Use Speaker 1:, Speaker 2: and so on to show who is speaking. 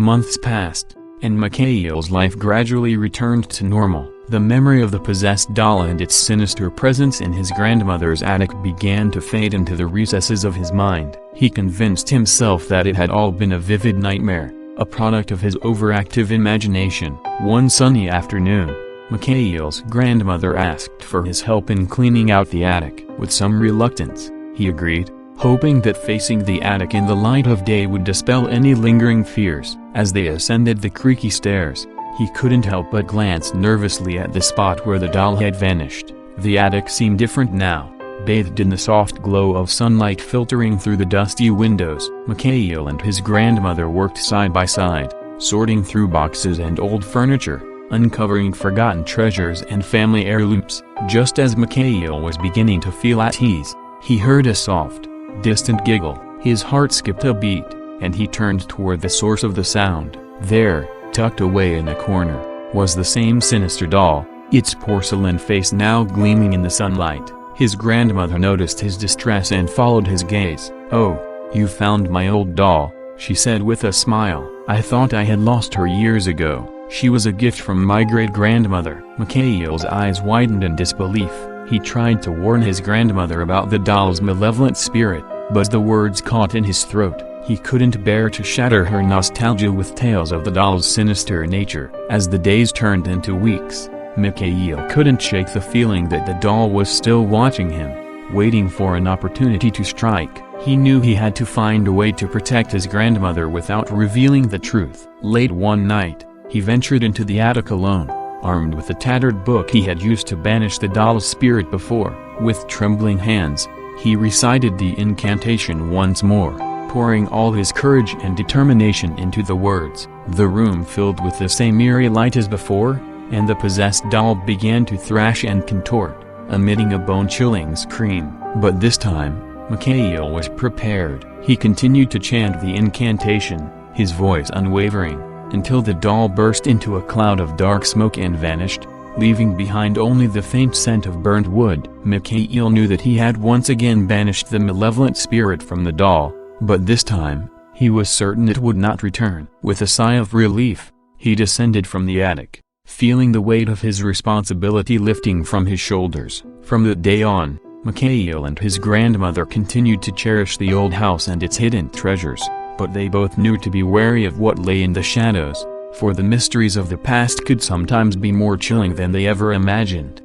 Speaker 1: Months passed, and Mikaeel's life gradually returned to normal. The memory of the possessed doll and its sinister presence in his grandmother's attic began to fade into the recesses of his mind. He convinced himself that it had all been a vivid nightmare, a product of his overactive imagination. One sunny afternoon, Mikaeel's grandmother asked for his help in cleaning out the attic. With some reluctance, he agreed, hoping that facing the attic in the light of day would dispel any lingering fears. As they ascended the creaky stairs, he couldn't help but glance nervously at the spot where the doll had vanished. The attic seemed different now, bathed in the soft glow of sunlight filtering through the dusty windows. Mikaeel and his grandmother worked side by side, sorting through boxes and old furniture, uncovering forgotten treasures and family heirlooms. Just as Mikaeel was beginning to feel at ease, he heard a soft, distant giggle. His heart skipped a beat, and he turned toward the source of the sound. There, tucked away in a corner, was the same sinister doll, its porcelain face now gleaming in the sunlight. His grandmother noticed his distress and followed his gaze. "Oh, you found my old doll," she said with a smile. "I thought I had lost her years ago. She was a gift from my great-grandmother." Mikaeel's eyes widened in disbelief. He tried to warn his grandmother about the doll's malevolent spirit, but the words caught in his throat. He couldn't bear to shatter her nostalgia with tales of the doll's sinister nature. As the days turned into weeks, Mikaeel couldn't shake the feeling that the doll was still watching him, waiting for an opportunity to strike. He knew he had to find a way to protect his grandmother without revealing the truth. Late one night, he ventured into the attic alone, armed with the tattered book he had used to banish the doll's spirit before. With trembling hands, he recited the incantation once more, pouring all his courage and determination into the words. The room filled with the same eerie light as before, and the possessed doll began to thrash and contort, emitting a bone-chilling scream. But this time, Mikaeel was prepared. He continued to chant the incantation, his voice unwavering, until the doll burst into a cloud of dark smoke and vanished, leaving behind only the faint scent of burnt wood. Mikaeel knew that he had once again banished the malevolent spirit from the doll, but this time, he was certain it would not return. With a sigh of relief, he descended from the attic, feeling the weight of his responsibility lifting from his shoulders. From that day on, Mikaeel and his grandmother continued to cherish the old house and its hidden treasures, but they both knew to be wary of what lay in the shadows, for the mysteries of the past could sometimes be more chilling than they ever imagined.